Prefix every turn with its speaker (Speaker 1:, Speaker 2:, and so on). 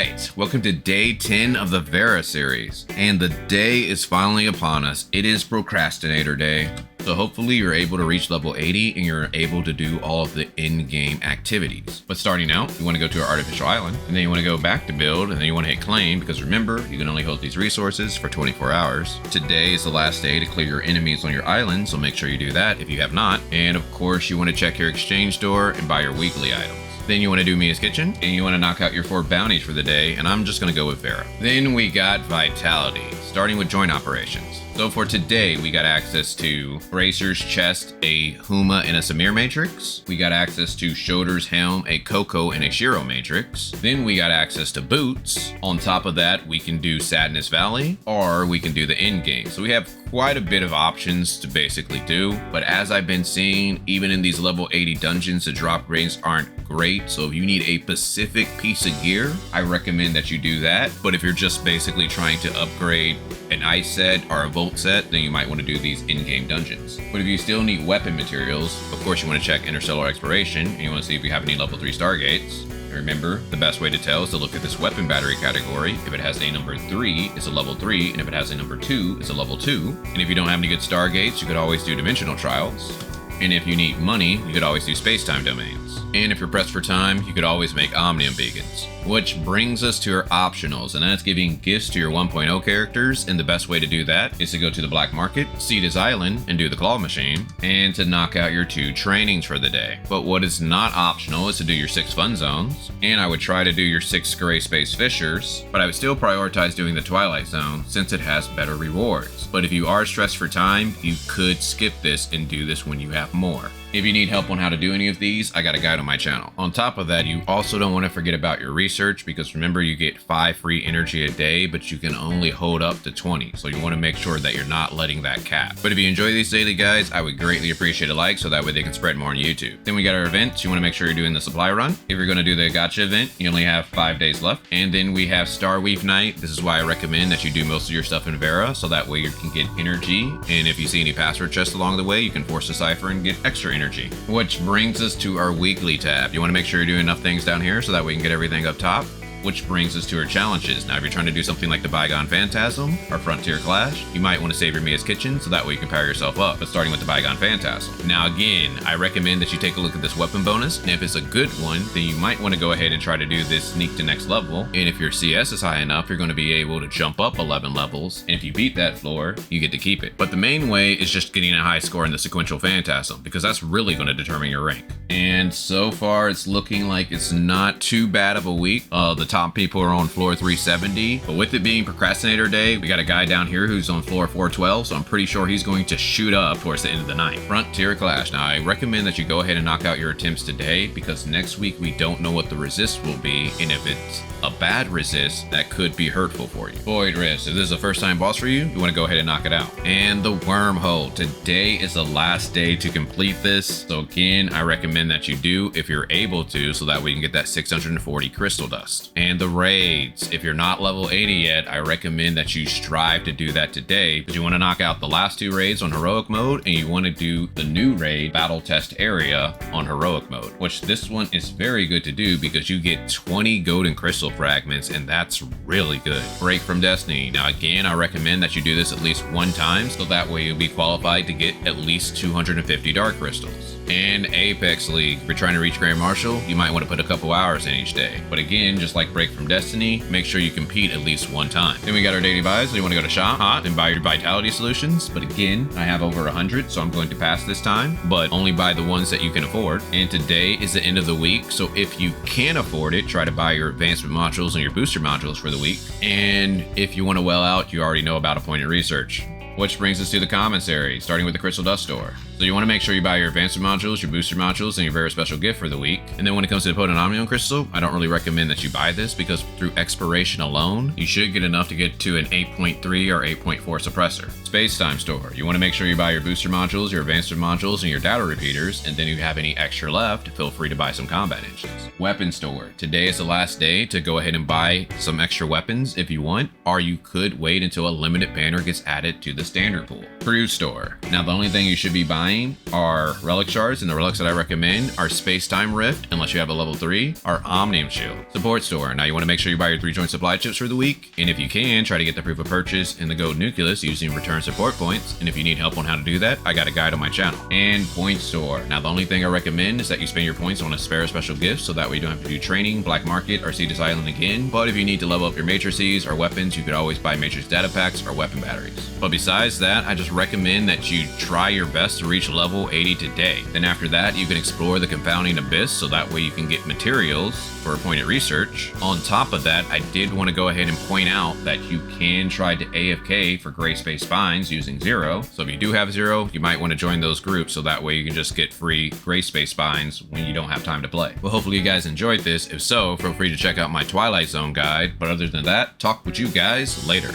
Speaker 1: Alright, welcome to day 10 of the Vera Series, and the day is finally upon us. It is Procrastinator Day, so hopefully you're able to reach level 80 and you're able to do all of the in-game activities. But starting out, you want to go to our artificial island, and then you want to go back to build, and then you want to hit claim, because remember, you can only hold these resources for 24 hours. Today is the last day to clear your enemies on your island, so make sure you do that if you have not. And of course, you want to check your exchange door and buy your weekly items. Then you want to do Mia's Kitchen, and you want to knock out your 4 bounties for the day, and I'm just going to go with Vera. Then we got Vitality, starting with joint operations. So for today, we got access to Bracer's Chest, a Huma and a Samir Matrix. We got access to Shoulder's Helm, a Coco and a Shiro Matrix. Then we got access to Boots. On top of that, we can do Sadness Valley, or we can do the end game. So we have quite a bit of options to basically do, but as I've been seeing, even in these level 80 dungeons, the drop grades aren't great. So if you need a specific piece of gear, I recommend that you do that. But if you're just basically trying to upgrade an ice set or a volt set, then you might want to do these in-game dungeons. But if you still need weapon materials, of course you want to check Interstellar Exploration, and you want to see if you have any level 3 Stargates. Remember, the best way to tell is to look at this weapon battery category. If it has a number 3, it's a level 3, and if it has a number 2, it's a level 2. And if you don't have any good Stargates, you could always do Dimensional Trials. And if you need money, you could always do Space-Time Domains. And if you're pressed for time, you could always make Omnium Beacons. Which brings us to our optionals, and that's giving gifts to your 1.0 characters, and the best way to do that is to go to the black market, seed his island, and do the claw machine, and to knock out your 2 trainings for the day. But what is not optional is to do your 6 fun zones, and I would try to do your 6 Greyspace fishers, but I would still prioritize doing the Twilight zone since it has better rewards. But if you are stressed for time, you could skip this and do this when you have more. If you need help on how to do any of these, I got a guide on my channel. On top of that, you also don't want to forget about your research, because remember, you get 5 free energy a day, but you can only hold up to 20. So you want to make sure that you're not letting that cap. But if you enjoy these daily guides, I would greatly appreciate a like, so that way they can spread more on YouTube. Then we got our events. You want to make sure you're doing the supply run. If you're going to do the Gacha event, you only have 5 days left. And then we have Starwave Night. This is why I recommend that you do most of your stuff in Vera, so that way you can get energy. And if you see any password chests along the way, you can force a cipher and get extra energy. Which brings us to our weekly tab. You want to make sure you're doing enough things down here so that we can get everything up top. Which brings us to our challenges. Now, if you're trying to do something like the Bygone Phantasm or Frontier Clash, you might want to save your Mia's Kitchen so that way you can power yourself up, but starting with the Bygone Phantasm. Now again, I recommend that you take a look at this weapon bonus, and if it's a good one, then you might want to go ahead and try to do this sneak to next level, and if your CS is high enough, you're going to be able to jump up 11 levels, and if you beat that floor, you get to keep it. But the main way is just getting a high score in the Sequential Phantasm, because that's really going to determine your rank. And so far, it's looking like it's not too bad of a week. The top people are on floor 370, but with it being Procrastinator Day, we got a guy down here who's on floor 412, so I'm pretty sure he's going to shoot up towards the end of the night. Frontier Clash. Now, I recommend that you go ahead and knock out your attempts today, because next week we don't know what the resist will be, and if it's a bad resist, that could be hurtful for you. Void Rift. If this is a first time boss for you, you want to go ahead and knock it out. And the Wormhole. Today is the last day to complete this, so again, I recommend that you do if you're able to, so that we can get that 640 crystal dust. And the raids. If you're not level 80 yet, I recommend that you strive to do that today, because you want to knock out the last 2 raids on heroic mode, and you want to do the new raid, battle test area, on heroic mode, which this one is very good to do because you get 20 golden crystal fragments, and that's really good. Break from Destiny. Now again, I recommend that you do this at least 1 time, so that way you'll be qualified to get at least 250 dark crystals. And Apex League. If you're trying to reach Grand Marshal, you might want to put a couple hours in each day. But again, just like Break from Destiny, make sure you compete at least 1 time. Then we got our daily buys. So you want to go to Shop Hot and buy your Vitality solutions. But again, I have over 100, so I'm going to pass this time, but only buy the ones that you can afford. And today is the end of the week, so if you can afford it, try to buy your advancement modules and your booster modules for the week. And if you want to well out, you already know about appointed research. Which brings us to the Commissary, starting with the Crystal Dust Store. So you want to make sure you buy your advancement modules, your booster modules, and your very special gift for the week. And then when it comes to the Potent Omnium Crystal, I don't really recommend that you buy this, because through expiration alone, you should get enough to get to an 8.3 or 8.4 suppressor. Space Time Store. You want to make sure you buy your booster modules, your advanced modules, and your data repeaters, and then if you have any extra left, feel free to buy some combat engines. Weapon Store. Today is the last day to go ahead and buy some extra weapons if you want, or you could wait until a limited banner gets added to the standard pool. Crew Store. Now the only thing you should be buying are relic shards, and the relics that I recommend are Space Time Rift, unless you have a level 3, or Omnium Shield. Support Store. Now you want to make sure you buy your 3 joint supply chips for the week, and if you can, try to get the proof of purchase in the gold nucleus using return support points, and if you need help on how to do that, I got a guide on my channel. And Point Store. Now the only thing I recommend is that you spend your points on a spare special gift, so that way you don't have to do training, black market, or see this island again. But if you need to level up your matrices or weapons, you could always buy matrix data packs or weapon batteries. But besides that, I just recommend that you try your best to reach level 80 today. Then after that, you can explore the Confounding Abyss, so that way you can get materials for pointed research. On top of that, I did want to go ahead and point out that you can try to AFK for Greyspace spines using 0. So if you do have 0, you might want to join those groups, so that way you can just get free Greyspace spines when you don't have time to play. Well, hopefully you guys enjoyed this. If so, feel free to check out my Twilight Zone guide. But other than that, talk with you guys later.